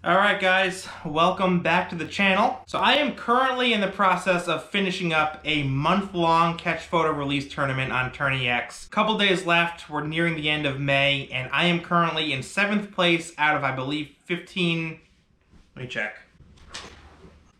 Alright guys, welcome back to the channel. So I am currently in the process of finishing up a month-long catch photo release tournament on TourneyX. Couple days left, we're nearing the end of May, and I am currently in 7th place out of, I believe, 15, let me check,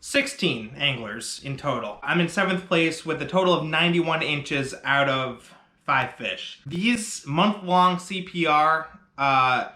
16 anglers in total. I'm in 7th place with a total of 91 inches out of 5 fish. These month-long CPR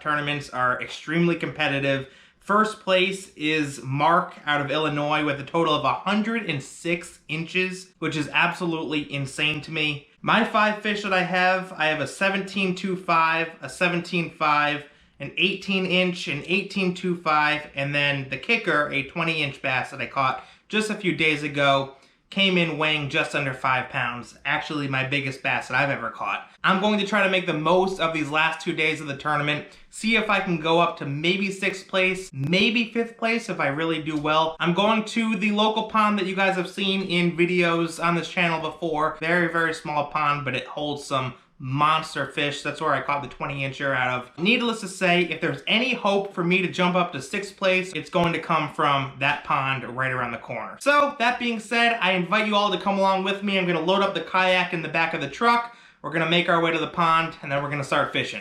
tournaments are extremely competitive. First place is Mark out of Illinois with a total of 106 inches, which is absolutely insane to me. My 5 fish that I have a 17.25, a 17.5, an 18-inch, an 18.25, and then the kicker, a 20-inch bass that I caught just a few days ago. Came in weighing just under 5 pounds. Actually my biggest bass that I've ever caught. I'm going to try to make the most of these last 2 days of the tournament. See if I can go up to maybe 6th place, maybe 5th place if I really do well. I'm going to the local pond that you guys have seen in videos on this channel before. Very, very small pond, but it holds some monster fish. That's where I caught the 20-incher out of. Needless to say, if there's any hope for me to jump up to 6th place, it's going to come from that pond right around the corner. So, that being said, I invite you all to come along with me. I'm gonna load up the kayak in the back of the truck. We're gonna make our way to the pond, and then we're gonna start fishing.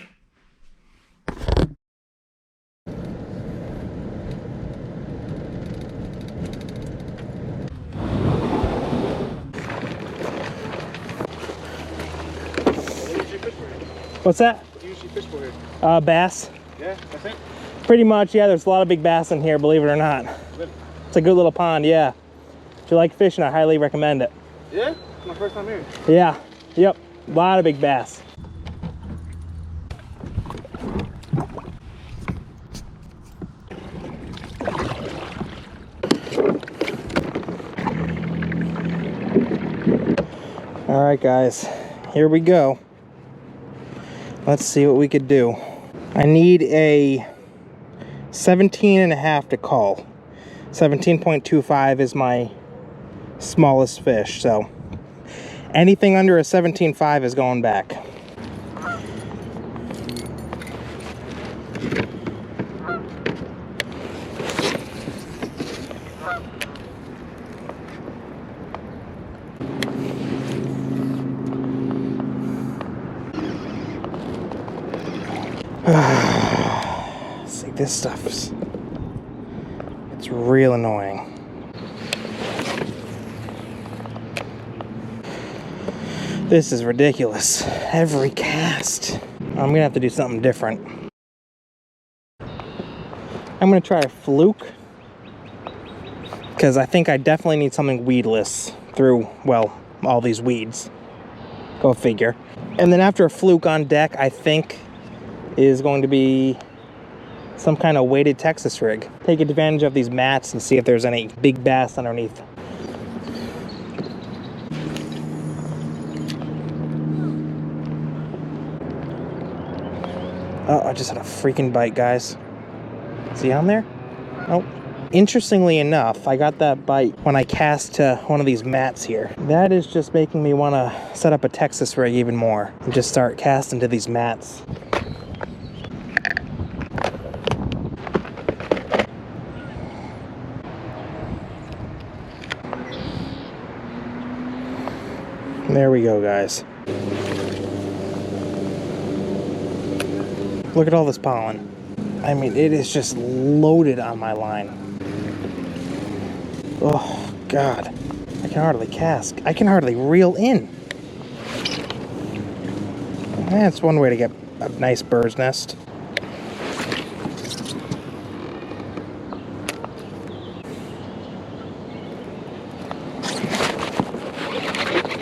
What's that? What do you usually fish for here? Bass. Yeah, that's it? Pretty much, yeah. There's a lot of big bass in here, believe it or not. Good. It's a good little pond, yeah. If you like fishing, I highly recommend it. Yeah? It's my first time here. Yeah, yep. A lot of big bass. All right, guys, here we go. Let's see what we could do. I need a 17.5 to call. 17.25 is my smallest fish, so anything under a 17.5 is going back. See, this stuff's, it's real annoying. This is ridiculous. Every cast. I'm gonna have to do something different. I'm gonna try a fluke, because I think I definitely need something weedless through, well, all these weeds. Go figure. And then after a fluke on deck, I think is going to be some kind of weighted Texas rig. Take advantage of these mats and see if there's any big bass underneath. Oh, I just had a freaking bite, guys. Is he on there? Oh. Interestingly enough, I got that bite when I cast to one of these mats here. That is just making me want to set up a Texas rig even more and just start casting to these mats. There we go, guys. Look at all this pollen. I mean, it is just loaded on my line. Oh, God. I can hardly cast. I can hardly reel in. That's one way to get a nice bird's nest.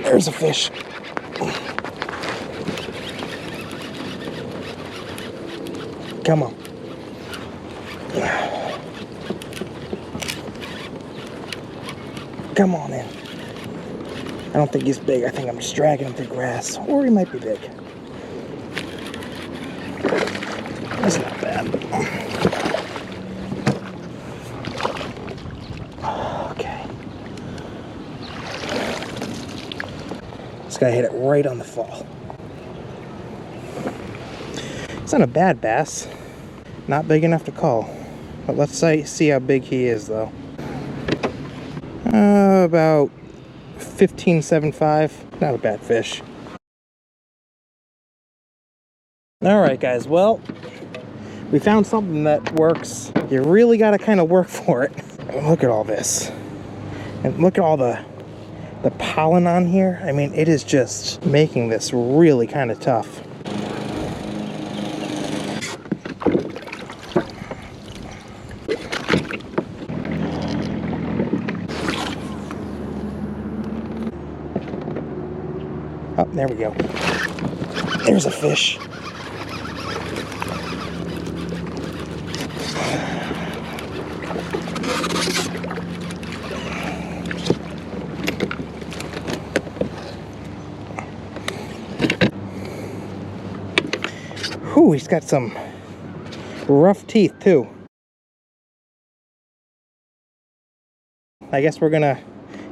There's a fish. Come on. Come on in. I don't think he's big. I think I'm just dragging him through grass. Or he might be big. That's not bad. Okay. This guy hit it right on the fall. It's not a bad bass. Not big enough to call. But let's see how big he is, though. About 15.75. Not a bad fish. Alright guys, well, we found something that works. You really gotta kind of work for it. Look at all this. And look at all the pollen on here. I mean, it is just making this really kind of tough. Oh, there we go. There's a fish. Ooh, he's got some rough teeth too. I guess we're gonna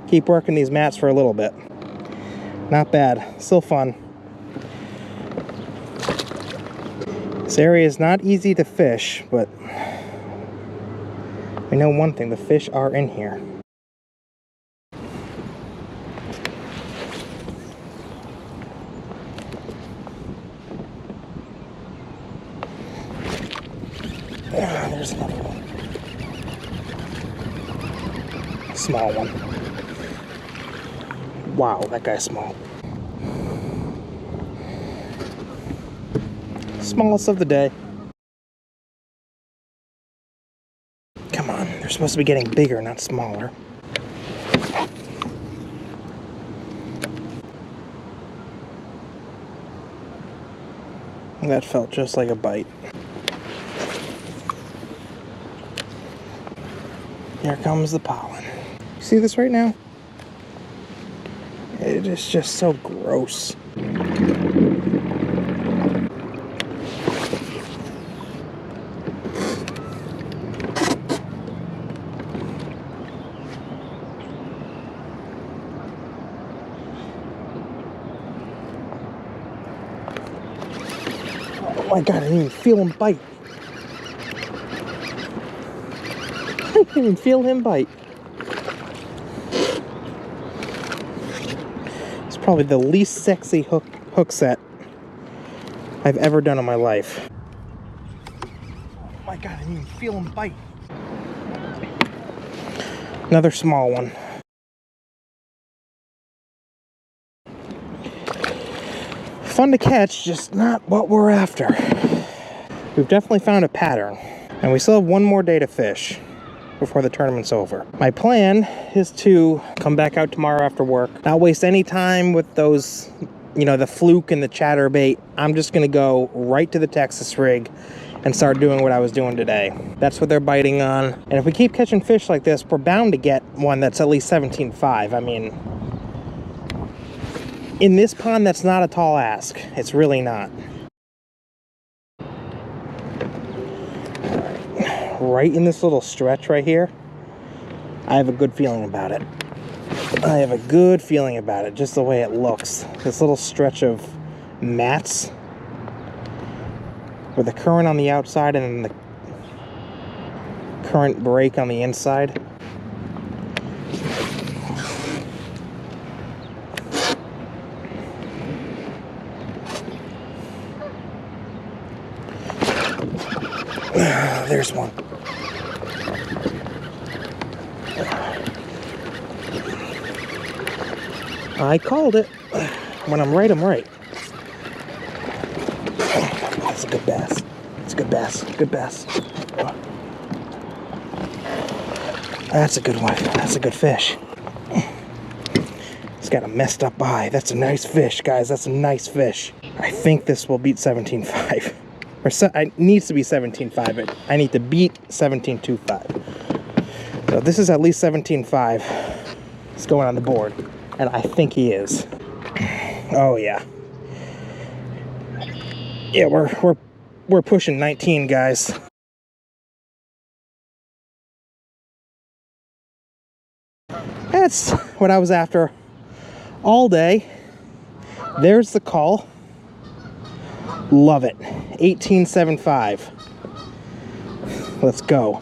keep working these mats for a little bit. Not bad, still fun. This area is not easy to fish, but we know one thing, the fish are in here. There's another one. Small one. Wow, that guy's small. Smallest of the day. Come on, they're supposed to be getting bigger, not smaller. That felt just like a bite. Here comes the pollen. You see this right now? It is just so gross. Oh my god, I didn't even feel him bite. I didn't even feel him bite. It's probably the least sexy hook set I've ever done in my life. Oh my god, I didn't even feel him bite. Another small one. Fun to catch, just not what we're after. We've definitely found a pattern, and we still have one more day to fish before the tournament's over. My plan is to come back out tomorrow after work, not waste any time with those, you know, the fluke and the chatterbait. I'm just gonna go right to the Texas rig and start doing what I was doing today. That's what they're biting on. And if we keep catching fish like this, we're bound to get one that's at least 17.5. I mean, in this pond, that's not a tall ask. It's really not. Right in this little stretch right here, I have a good feeling about it. I have a good feeling about it, just the way it looks. This little stretch of mats with the current on the outside and then the current break on the inside. There's one. I called it. When I'm right, I'm right. That's a good bass. It's a good bass. Good bass. That's a good one. That's a good fish. It's got a messed up eye. That's a nice fish, guys. That's a nice fish. I think this will beat 17.5. Or it needs to be 17.5. I need to beat 17.25. So this is at least 17.5. It's going on the board. And I think he is. Oh yeah. Yeah, we're pushing 19, guys. That's what I was after all day. There's the call. Love it. 18.75. Let's go.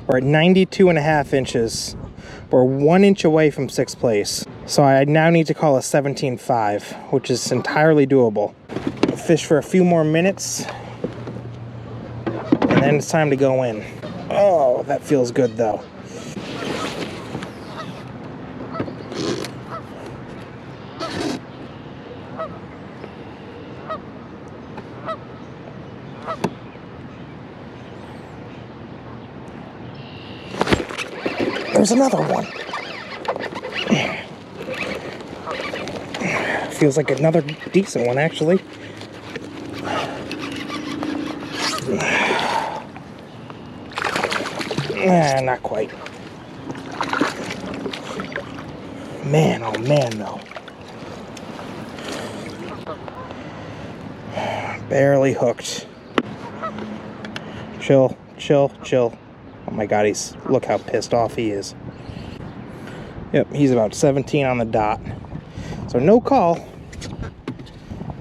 We're at 92.5 inches. We're 1 inch away from 6th place. So I now need to call a 17.5, which is entirely doable. Fish for a few more minutes, and then it's time to go in. Oh, that feels good though. There's another one. Feels like another decent one, actually. Not quite. Man, oh man, though. Barely hooked. Chill, chill, chill. Oh my god, look how pissed off he is. Yep, he's about 17 on the dot. So no call,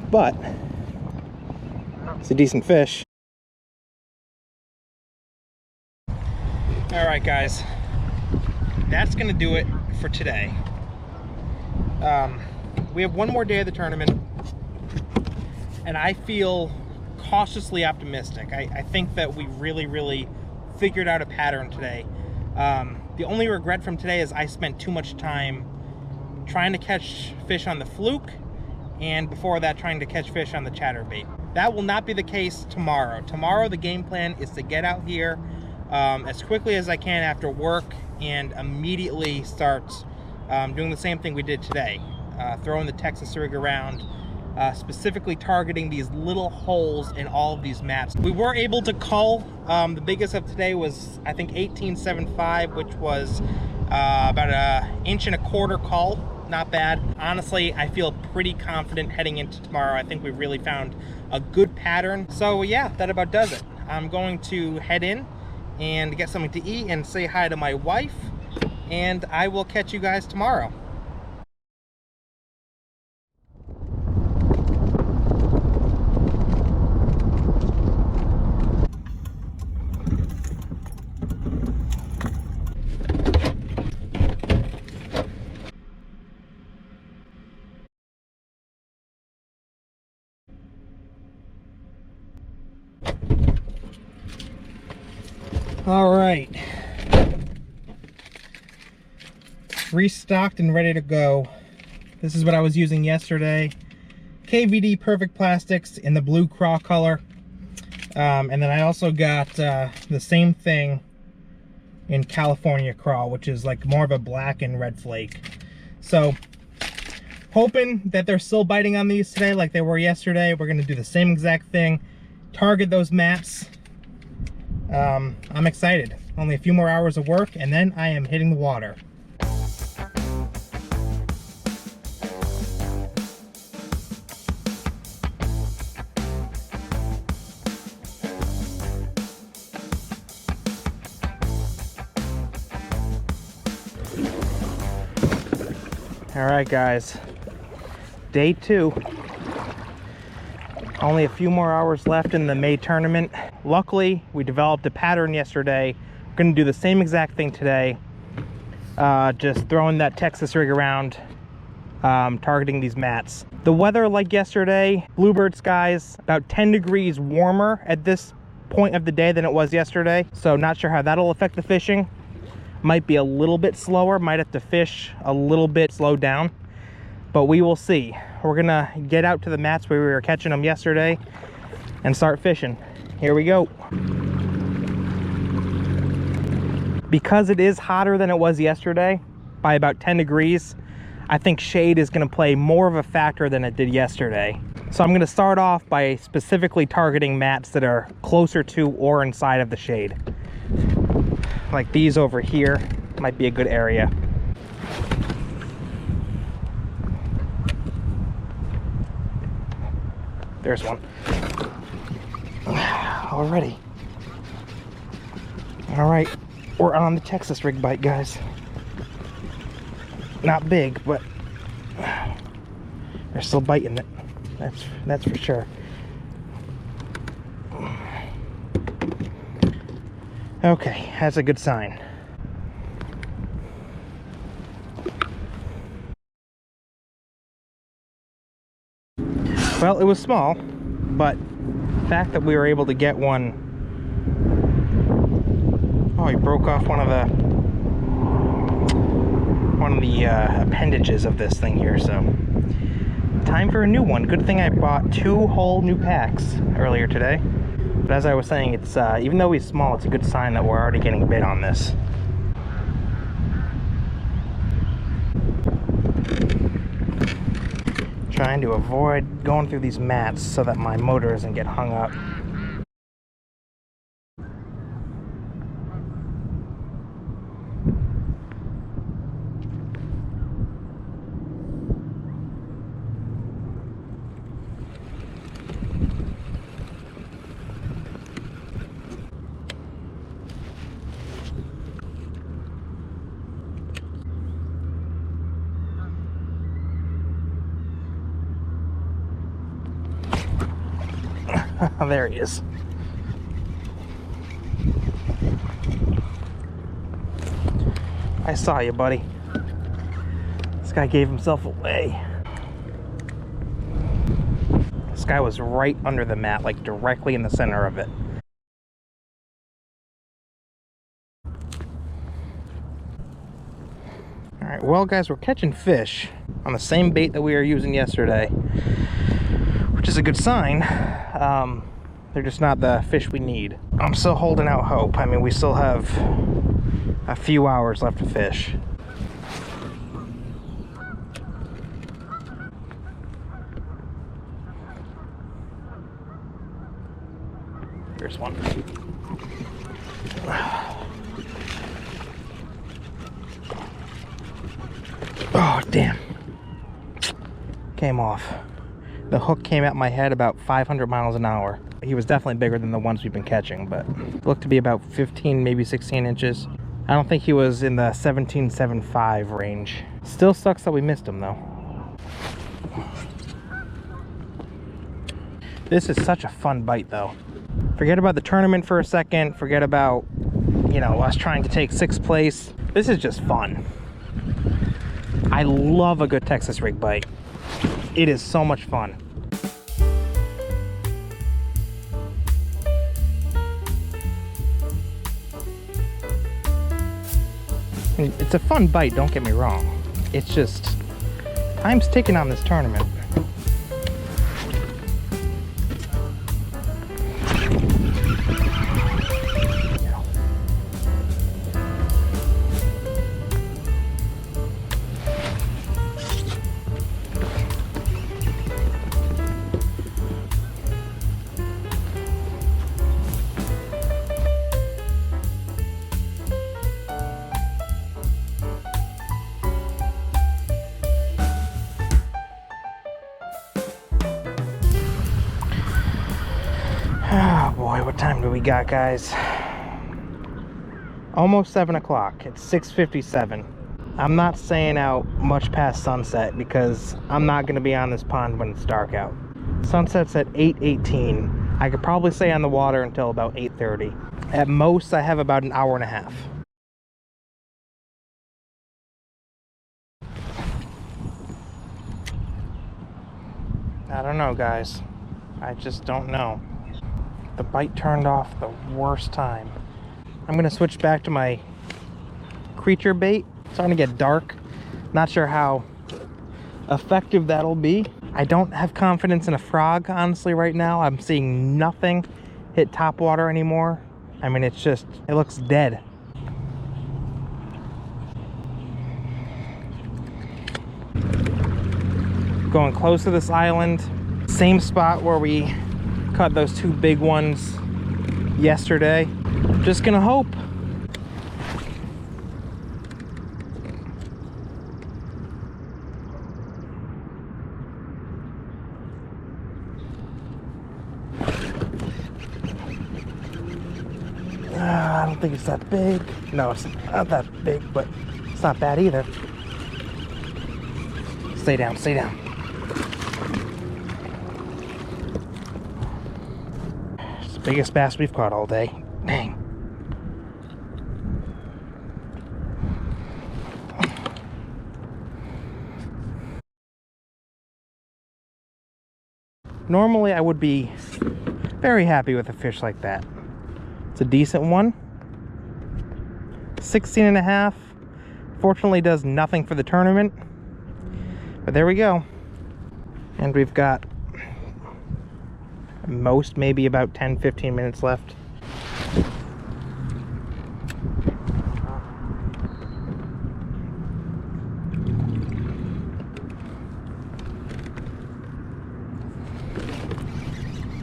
but it's a decent fish. All right, guys, that's gonna do it for today. We have one more day of the tournament, and I feel cautiously optimistic. I think that we really figured out a pattern today. The only regret from today is I spent too much time trying to catch fish on the fluke, and before that trying to catch fish on the chatterbait. That will not be the case tomorrow. Tomorrow the game plan is to get out here as quickly as I can after work and immediately start doing the same thing we did today, throwing the Texas rig around, specifically targeting these little holes in all of these maps. We were able to cull. The biggest of today was, I think, 18.75, which was about 1.25 inch cull. Not bad. Honestly, I feel pretty confident heading into tomorrow. I think we've really found a good pattern. So yeah, that about does it. I'm going to head in and get something to eat and say hi to my wife, and I will catch you guys tomorrow. All right, restocked and ready to go. This is what I was using yesterday. KVD Perfect Plastics in the blue craw color. And then I also got the same thing in California craw, which is like more of a black and red flake. So hoping that they're still biting on these today like they were yesterday. We're gonna do the same exact thing, target those mats. I'm excited. Only a few more hours of work and then I am hitting the water. All right, guys, day 2. Only a few more hours left in the May tournament. Luckily, we developed a pattern yesterday. We're gonna do the same exact thing today. Just throwing that Texas rig around, targeting these mats. The weather, like yesterday, bluebird skies, about 10 degrees warmer at this point of the day than it was yesterday. So not sure how that'll affect the fishing. Might be a little bit slower, might have to fish a little bit slowed down, but we will see. We're gonna get out to the mats where we were catching them yesterday and start fishing. Here we go. Because it is hotter than it was yesterday by about 10 degrees, I think shade is gonna play more of a factor than it did yesterday. So I'm gonna start off by specifically targeting mats that are closer to or inside of the shade. Like these over here might be a good area. There's one. Already. All right, we're on the Texas rig bite, guys. Not big, but they're still biting it. That's for sure. Okay, that's a good sign. Well, it was small, but the fact that we were able to get one... Oh, he broke off one of the appendages of this thing here, so time for a new one. Good thing I bought 2 whole new packs earlier today. But as I was saying, it's even though he's small, it's a good sign that we're already getting bit on this. Trying to avoid going through these mats so that my motor doesn't get hung up. There he is. I saw you, buddy. This guy gave himself away. This guy was right under the mat, like directly in the center of it. Alright, well guys, we're catching fish on the same bait that we were using yesterday, which is a good sign. They're just not the fish we need. I'm still holding out hope. I mean, we still have a few hours left to fish. Here's one. Oh, damn. Came off. The hook came at my head about 500 miles an hour. He was definitely bigger than the ones we've been catching, but looked to be about 15, maybe 16 inches. I don't think he was in the 17.75 range. Still sucks that we missed him, though. This is such a fun bite, though. Forget about the tournament for a second. Forget about, you know, us trying to take 6th place. This is just fun. I love a good Texas rig bite. It is so much fun. It's a fun bite, don't get me wrong. It's just, time's ticking on this tournament. Oh boy, what time do we got, guys? Almost 7 o'clock. It's 6:57. I'm not staying out much past sunset because I'm not going to be on this pond when it's dark out. Sunset's at 8:18. I could probably stay on the water until about 8:30. At most, I have about an hour and a half. I don't know, guys. I just don't know. The bite turned off the worst time. I'm gonna switch back to my creature bait. It's starting to get dark. Not sure how effective that'll be. I don't have confidence in a frog, honestly, right now. I'm seeing nothing hit top water anymore. I mean, it's just, it looks dead. Going close to this island. Same spot where we caught those 2 big ones yesterday. Just gonna hope. I don't think it's that big. No, it's not that big, but it's not bad either. Stay down, stay down. It's the biggest bass we've caught all day. Dang. Normally I would be very happy with a fish like that. It's a decent one. 16.5. Fortunately does nothing for the tournament. But there we go. And we've got most maybe about 10-15 minutes left.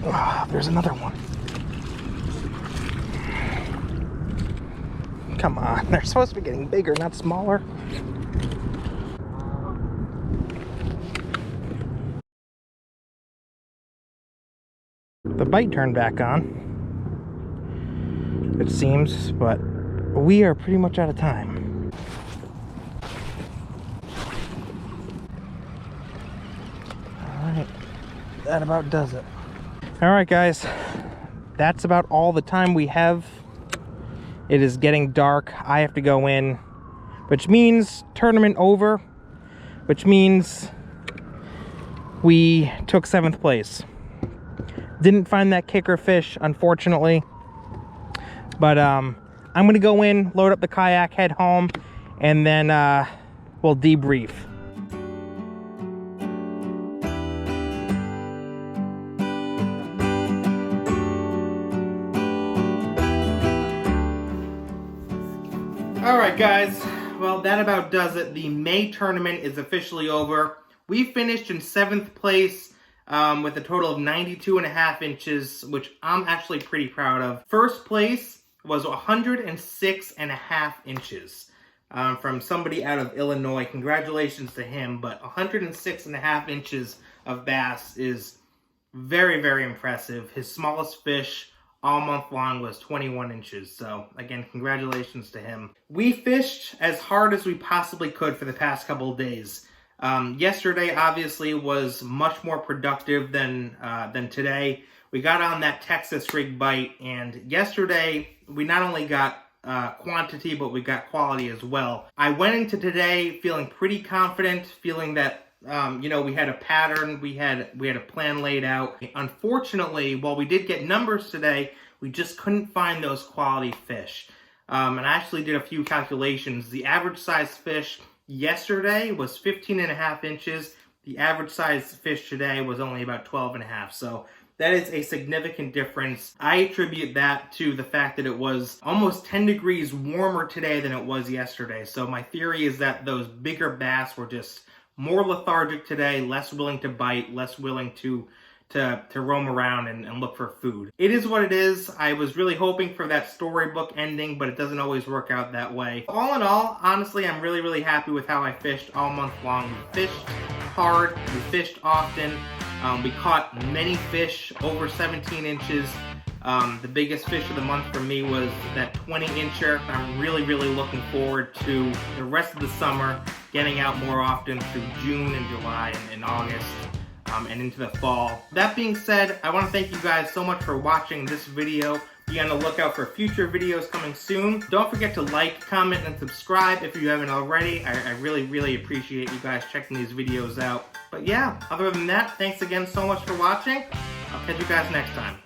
Oh, there's another one. Come on, they're supposed to be getting bigger, not smaller. The bite turned back on, it seems, but we are pretty much out of time. Alright, that about does it. Alright guys, that's about all the time we have. It is getting dark. I have to go in, which means tournament over, which means we took 7th place. Didn't find that kicker fish, unfortunately, but I'm gonna go in, load up the kayak, head home, and then we'll debrief. Alright guys, well that about does it. The May tournament is officially over. We finished in 7th place with a total of 92.5 inches, which I'm actually pretty proud of. First place was 106.5 inches from somebody out of Illinois. Congratulations to him, but 106.5 inches of bass is very, very impressive. His smallest fish all month long was 21 inches. So again, congratulations to him. We fished as hard as we possibly could for the past couple of days. Yesterday obviously was much more productive than today. We got on that Texas rig bite, and yesterday we not only got quantity, but we got quality as well. I went into today feeling pretty confident, feeling that you know, we had a pattern, we had a plan laid out. Unfortunately, while we did get numbers today, we just couldn't find those quality fish. And I actually did a few calculations. The average size fish yesterday was 15.5 inches. The average size fish today was only about 12.5. So that is a significant difference. I attribute that to the fact that it was almost 10 degrees warmer today than it was yesterday. So my theory is that those bigger bass were just more lethargic today, less willing to bite, less willing to roam around and look for food. It is what it is. I was really hoping for that storybook ending, but it doesn't always work out that way. All in all, honestly, I'm really, really happy with how I fished all month long. We fished hard, we fished often, we caught many fish over 17 inches. The biggest fish of the month for me was that 20-incher. I'm really, really looking forward to the rest of the summer, getting out more often through June and July and August, and into the fall. That being said, I want to thank you guys so much for watching this video. Be on the lookout for future videos coming soon. Don't forget to like, comment, and subscribe if you haven't already. I really, really appreciate you guys checking these videos out. But yeah, other than that, thanks again so much for watching. I'll catch you guys next time.